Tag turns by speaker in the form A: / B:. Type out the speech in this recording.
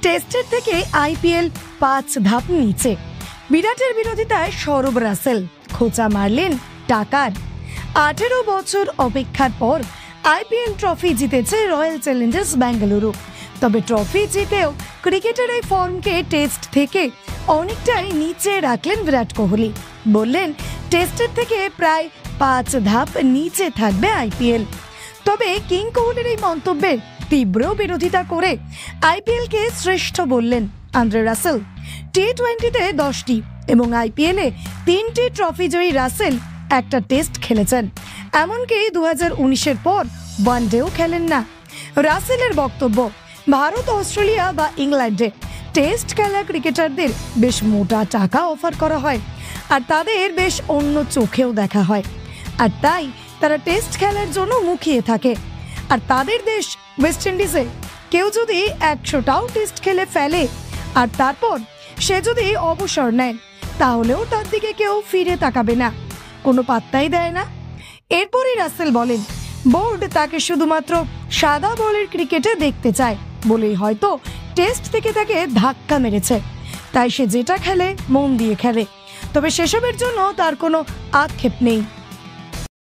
A: টেস্টের থেকে আইপিএল 5 ধাপ নিচে। বিরাটের বিরোধিতায় সৌরভ রাসেল খোঁচা মারলেন টাকার। 18 বছর অপেক্ষার পর আইপিএল ট্রফি জিতেছে রয়্যাল চ্যালেঞ্জার্স বেঙ্গালুরু। তবে ট্রফি জিতেও ক্রিকেটের এই ফর্মকে টেস্ট থেকে অনেকটাই নিচে রাখলেন বিরাট কোহলি। বললেন টেস্টের থেকে প্রায় 5 ধাপ নিচে থাকবে আইপিএল। তবে কিং কোহলির এই মন্তব্যের তীব্র বিরোধিতা করে আইপিএলকে শ্রেষ্ঠ বললেন আন্দ্রে রাসেল। টি20তে 10টি এবং আইপিএলে 3টি ট্রফি জয়ী রাসেল একটা টেস্ট খেলেছেন। এমনকি 2019-এর পর ওয়ানডেও খেলেন না। রাসেলের বক্তব্য, ভারত, অস্ট্রেলিয়া বা ইংল্যান্ডে টেস্ট খেলা ক্রিকেটারদের বেশ মোটা টাকা অফার করা হয় আর তাদের বেশ অন্য চোখেও দেখা হয়, আর তাই তারা টেস্ট খেলার জন্য মুখিয়ে থাকে। আর তাদের দেশ ওয়েস্ট ইন্ডিজে কেউ যদি 100টাও টেস্ট খেলে ফেলে আর তারপর সে যদি অবসর নেয়, তাহলেও তার দিকে কেউ ফিরে তাকাবে না, কোনো পাত্তাই দেয় না। এরপরই রাসেল বলেন বোর্ড তাকে শুধুমাত্র সাদা বলের ক্রিকেটে দেখতে চায় বলেই হয়তো টেস্ট থেকে তাকে ধাক্কা মেরেছে, তাই সে যেটা খেলে মন দিয়ে খেলে। তবে সেসবের জন্য তার কোনো আক্ষেপ নেই।